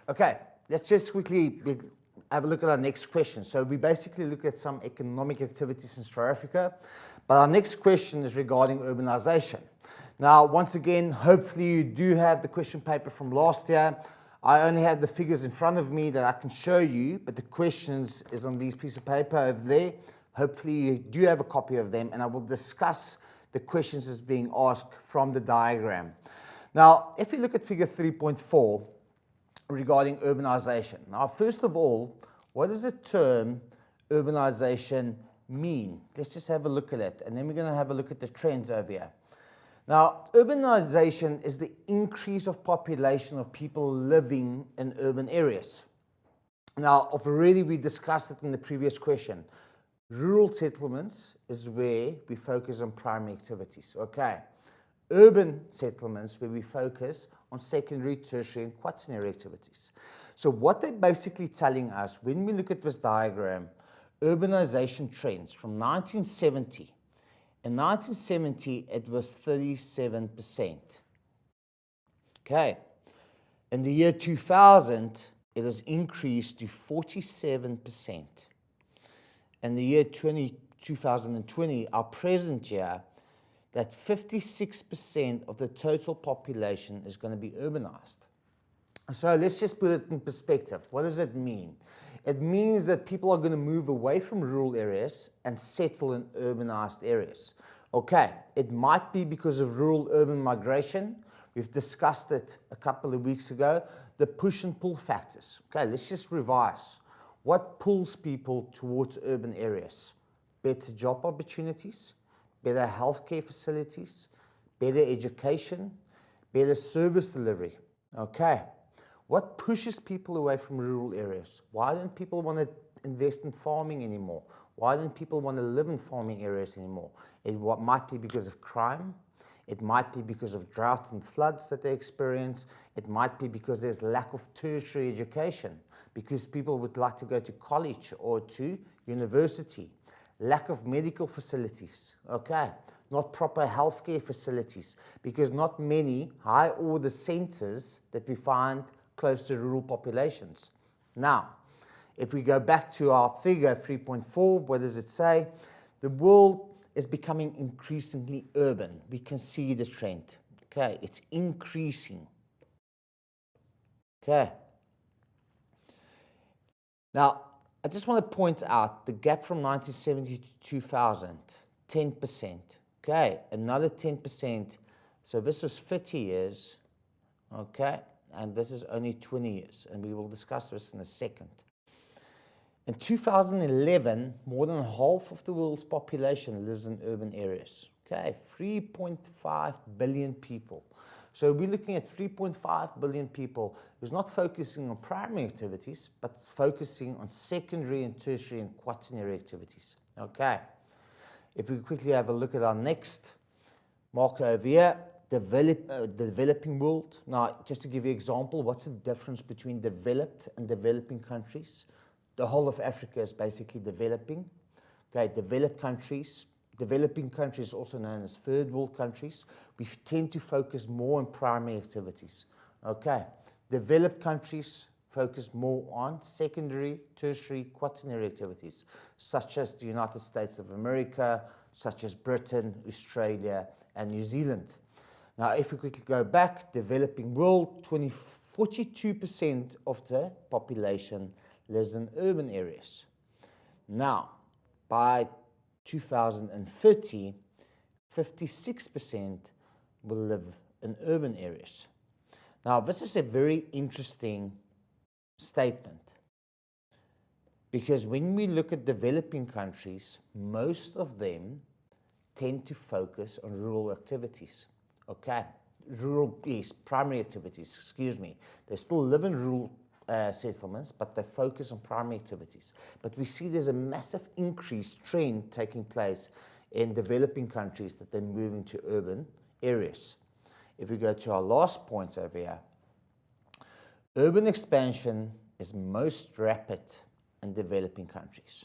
Okay, let's just quickly have a look at our next question. So we basically look at some economic activities in South Africa, but our next question is regarding urbanization. Now, once again, hopefully you do have the question paper from last year. I only have the figures in front of me that I can show you, but the questions is on these pieces of paper over there. Hopefully you do have a copy of them, and I will discuss the questions as being asked from the diagram. Now, if you look at figure 3.4 regarding urbanization. Now, first of all, what does the term urbanization mean? Let's just have a look at it, and then we're going to have a look at the trends over here. Now, urbanization is the increase of population of people living in urban areas. Now, we discussed it in the previous question. Rural settlements is where we focus on primary activities, okay? Urban settlements where we focus on secondary, tertiary, and quaternary activities. So what they're basically telling us, when we look at this diagram, urbanization trends from 1970. In 1970, it was 37%. Okay. In the year 2000, it has increased to 47%. In the year 2020, our present year, that 56% of the total population is going to be urbanized. So let's just put it in perspective. What does it mean? It means that people are going to move away from rural areas and settle in urbanized areas. Okay, it might be because of rural-urban migration. We've discussed it a couple of weeks ago, the push and pull factors. Okay, let's just revise. What pulls people towards urban areas? Better job opportunities, better healthcare facilities, better education, better service delivery. Okay. What pushes people away from rural areas? Why don't people want to invest in farming anymore? Why don't people want to live in farming areas anymore? It might be because of crime. It might be because of droughts and floods that they experience. It might be because there's lack of tertiary education, because people would like to go to college or to university. Lack of medical facilities, okay? Not proper healthcare facilities, because not many high-order centers that we find close to rural populations. Now, if we go back to our figure 3.4, what does it say? The world is becoming increasingly urban. We can see the trend. Okay, it's increasing. Okay. Now, I just want to point out the gap from 1970 to 2000, 10%. Okay, another 10%. So this was 50 years. Okay. And this is only 20 years, and we will discuss this in a second. In 2011, more than half of the world's population lives in urban areas. Okay, 3.5 billion people. So we're looking at 3.5 billion people who's not focusing on primary activities, but focusing on secondary and tertiary and quaternary activities. Okay, if we quickly have a look at our next marker over here, the developing world. Now, just to give you an example, what's the difference between developed and developing countries? The whole of Africa is basically developing. Okay, developing countries, also known as third world countries, we tend to focus more on primary activities. Okay, developed countries focus more on secondary, tertiary, quaternary activities, such as the United States of America, such as Britain, Australia, and New Zealand. Now, if we quickly go back, developing world, 42% of the population lives in urban areas. Now, by 2030, 56% will live in urban areas. Now, this is a very interesting statement, because when we look at developing countries, most of them tend to focus on rural activities. Okay, primary activities, excuse me. They still live in rural settlements, but they focus on primary activities. But we see there's a massive increased trend taking place in developing countries that they're moving to urban areas. If we go to our last point over here, urban expansion is most rapid in developing countries.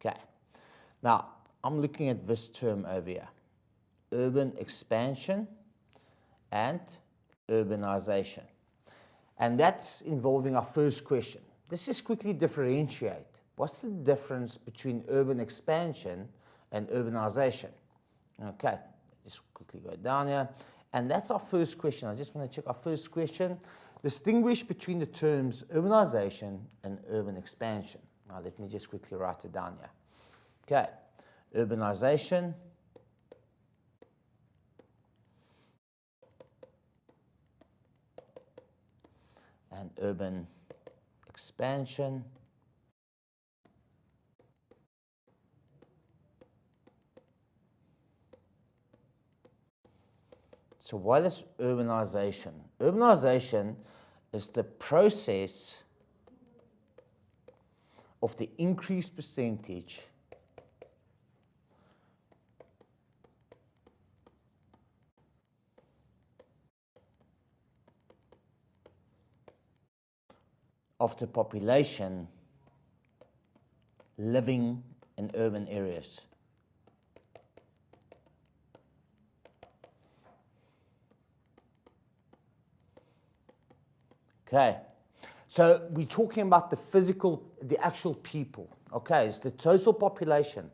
Okay, now I'm looking at this term over here, urban expansion and urbanization. And that's involving our first question. Let's just quickly differentiate. What's the difference between urban expansion and urbanization? Okay, just quickly go down here. And that's our first question. I just want to check our first question. Distinguish between the terms urbanization and urban expansion. Now let me just quickly write it down here. Okay, urbanization and urban expansion. So what is urbanization? Urbanization is the process of the increased percentage of the population living in urban areas. Okay, so we're talking about the physical, the actual people. Okay, it's the total population.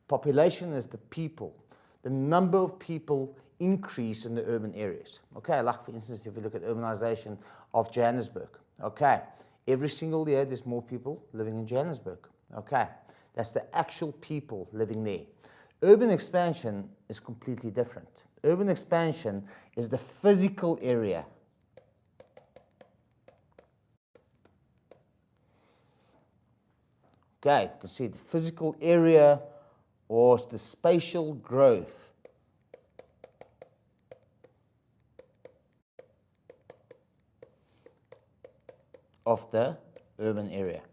Population is the people. The number of people increase in the urban areas. Okay, like for instance, if you look at urbanization of Johannesburg. Okay, every single year there's more people living in Johannesburg. Okay, that's the actual people living there. Urban expansion is completely different. Urban expansion is the physical area. Okay, you can see the physical area or the spatial growth of the urban area.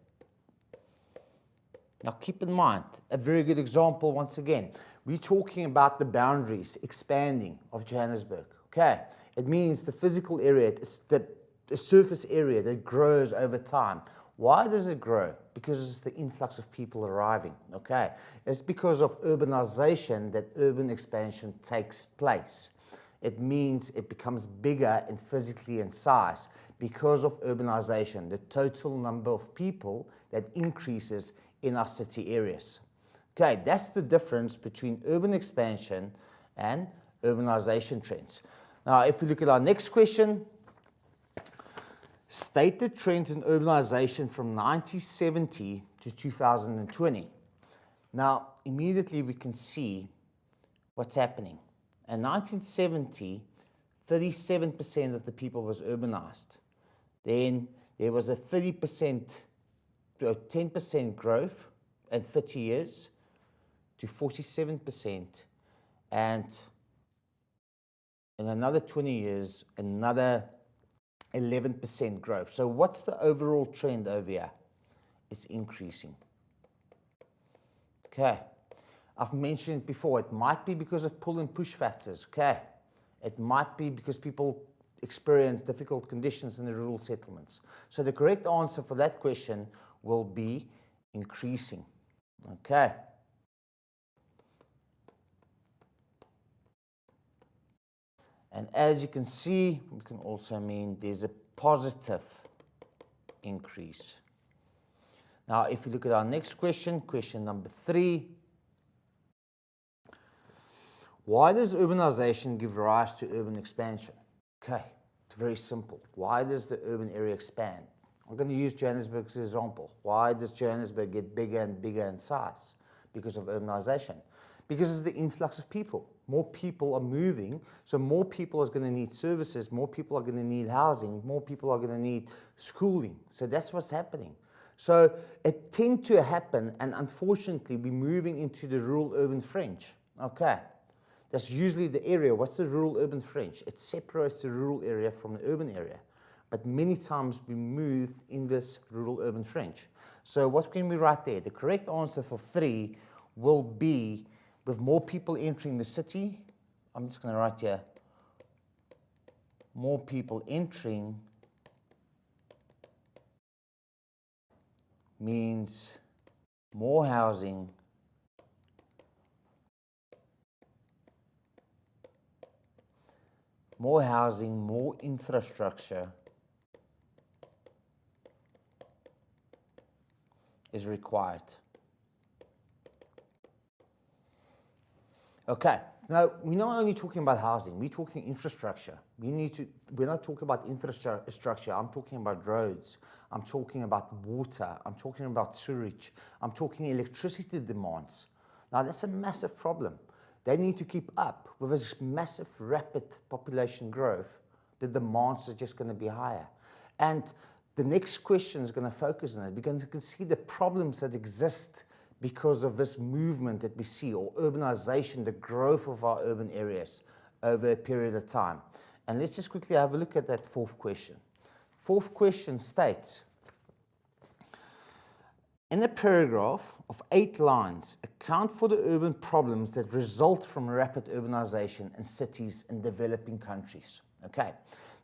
Now keep in mind, a very good example once again, we're talking about the boundaries expanding of Johannesburg. Okay, it means the physical area, the surface area that grows over time. Why does it grow? Because it's the influx of people arriving, okay? It's because of urbanization that urban expansion takes place. It means it becomes bigger and physically in size because of urbanization, the total number of people that increases in our city areas. Okay, that's the difference between urban expansion and urbanization trends. Now, if we look at our next question, state the trend in urbanization from 1970 to 2020. Now, immediately we can see what's happening. In 1970, 37% of the people was urbanized. Then there was a 10% growth in 30 years to 47%. And in another 20 years, another 11% growth. So what's the overall trend over here? It's increasing. Okay, I've mentioned it before, it might be because of pull and push factors, okay? It might be because people experience difficult conditions in the rural settlements. So the correct answer for that question will be increasing, okay? And as you can see, we can also mean there's a positive increase. Now, if you look at our next question, question number 3, why does urbanization give rise to urban expansion? Okay, it's very simple. Why does the urban area expand? I'm going to use Johannesburg as an example. Why does Johannesburg get bigger and bigger in size? Because of urbanization. Because it's the influx of people. More people are moving, so more people are going to need services, more people are going to need housing, more people are going to need schooling. So that's what's happening. So it tends to happen, and unfortunately, we're moving into the rural-urban fringe. Okay, that's usually the area. What's the rural-urban fringe? It separates the rural area from the urban area. But many times we move in this rural-urban fringe. So what can we write there? The correct answer for 3 will be, with more people entering the city, I'm just going to write here, more people entering means more housing, more infrastructure, is required. Okay, now we're not only talking about housing, we're talking infrastructure. We're not talking about infrastructure, I'm talking about roads, I'm talking about water, I'm talking about sewage, I'm talking electricity demands. Now that's a massive problem. They need to keep up with this massive, rapid population growth. The demands are just going to be higher. And the next question is going to focus on it because you can see the problems that exist because of this movement that we see, or urbanization, the growth of our urban areas over a period of time. And let's just quickly have a look at that fourth question. Fourth question states, in a paragraph of 8 lines, account for the urban problems that result from rapid urbanization in cities in developing countries. Okay,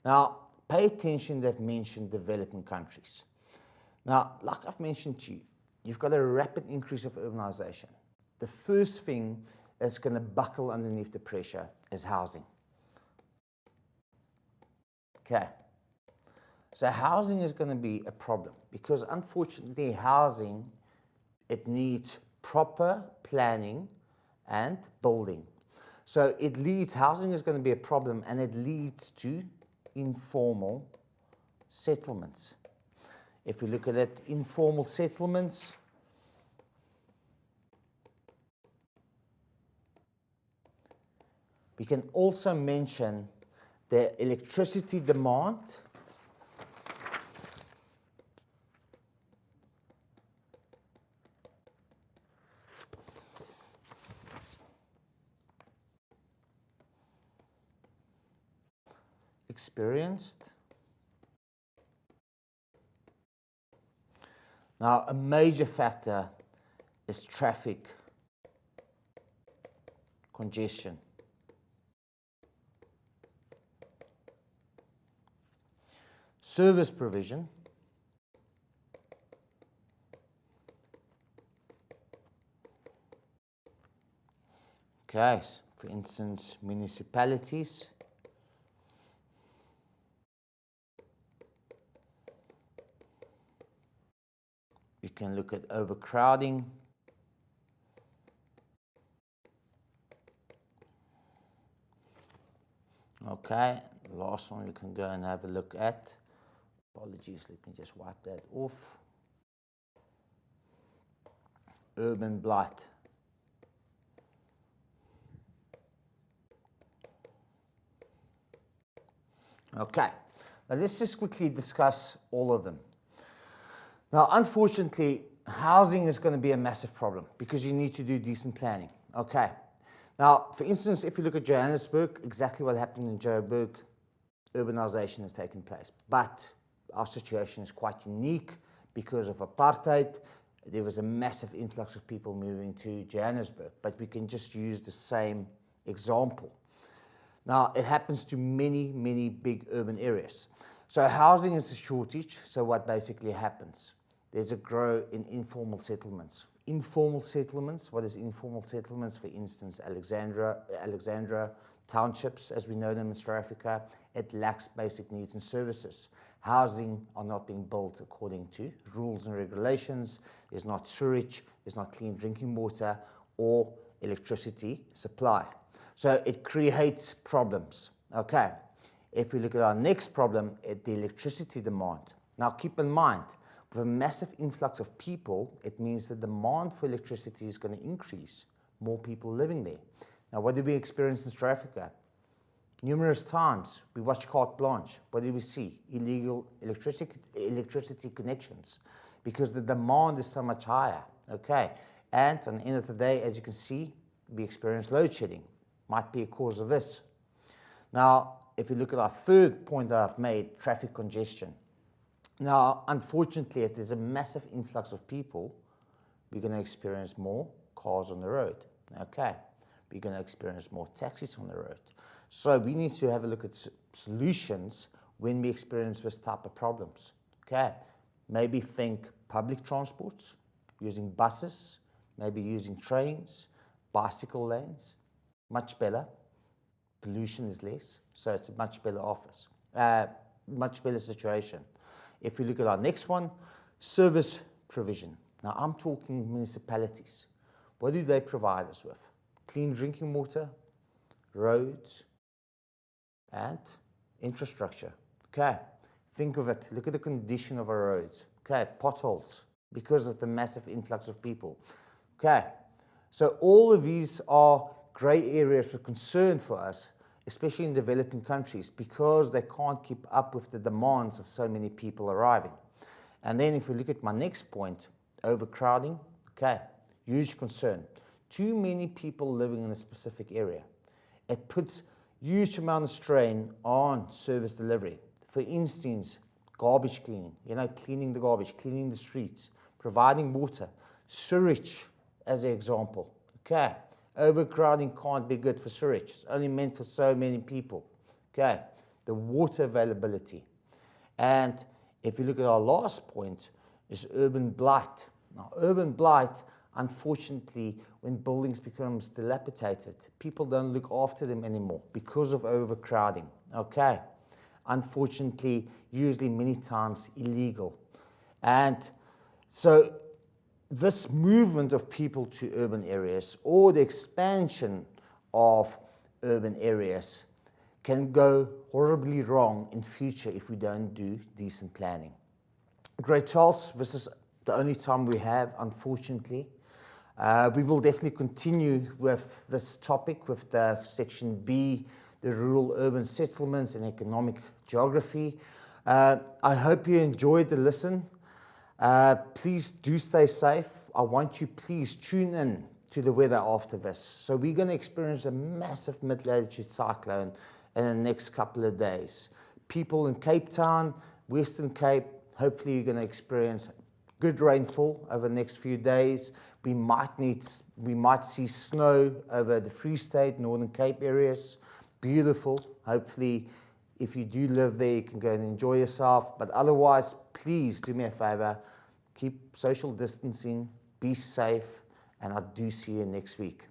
now pay attention, they've mentioned developing countries. Now, like I've mentioned to you, you've got a rapid increase of urbanization. The first thing that's going to buckle underneath the pressure is housing. Okay, so housing is going to be a problem because unfortunately housing, it needs proper planning and building. So housing is going to be a problem, and it leads to informal settlements. If we look at it, informal settlements, we can also mention the electricity demand experienced. Now, a major factor is traffic congestion. Service provision. Okay, for instance, municipalities. We can look at overcrowding. Okay, the last one we can go and have a look at. Apologies, let me just wipe that off. Urban blight. Okay, now let's just quickly discuss all of them. Now, unfortunately, housing is going to be a massive problem because you need to do decent planning. Okay. Now, for instance, if you look at Johannesburg, exactly what happened in Joburg, urbanization has taken place. But our situation is quite unique because of apartheid. There was a massive influx of people moving to Johannesburg, but we can just use the same example. Now, it happens to many, many big urban areas. So housing is a shortage, so what basically happens? There's a growth in informal settlements. Informal settlements, what is informal settlements? For instance, Alexandra townships, as we know them in South Africa, it lacks basic needs and services. Housing are not being built according to rules and regulations. There's not sewage, there's not clean drinking water or electricity supply. So it creates problems. Okay, if we look at our next problem, the electricity demand. Now keep in mind, with a massive influx of people, it means the demand for electricity is going to increase. More people living there. Now, what did we experience in South Africa? Numerous times, we watched carte blanche. What did we see? Illegal electricity connections, because the demand is so much higher. Okay, and on the end of the day, as you can see, we experience load shedding. Might be a cause of this. Now, if you look at our third point that I've made, traffic congestion. Now, unfortunately, if there's a massive influx of people, we're going to experience more cars on the road. Okay, we're going to experience more taxis on the road. So we need to have a look at solutions when we experience this type of problems. Okay, maybe think public transports, using buses, maybe using trains, bicycle lanes, much better. Pollution is less, so it's a much better much better situation. If we look at our next one, service provision. Now I'm talking municipalities. What do they provide us with? Clean drinking water, roads, and infrastructure. Okay, think of it. Look at the condition of our roads. Okay, potholes because of the massive influx of people. Okay, so all of these are grey areas of concern for us, especially in developing countries, because they can't keep up with the demands of so many people arriving. And then if we look at my next point, overcrowding, okay, huge concern. Too many people living in a specific area. It puts huge amount of strain on service delivery. For instance, garbage cleaning, cleaning the garbage, cleaning the streets, providing water, sewage as an example. Okay, overcrowding can't be good for sewage. It's only meant for so many people. Okay, the water availability. And if you look at our last point, is urban blight. Now, urban blight, unfortunately, when buildings becomes dilapidated, people don't look after them anymore because of overcrowding. Okay, unfortunately, usually many times illegal. And so this movement of people to urban areas or the expansion of urban areas can go horribly wrong in future if we don't do decent planning. Grade 12, this is the only time we have, unfortunately. We will definitely continue with this topic with the section B, the rural urban settlements and economic geography. I hope you enjoyed the listen. Please do stay safe. I want you, please tune in to the weather after this. So we're going to experience a massive mid-latitude cyclone in the next couple of days. People in Cape Town, Western Cape, hopefully you're going to experience good rainfall over the next few days. We might see snow over the Free State, Northern Cape areas. Beautiful. Hopefully, if you do live there, you can go and enjoy yourself. But otherwise, please do me a favor. Keep social distancing, be safe, and I do see you next week.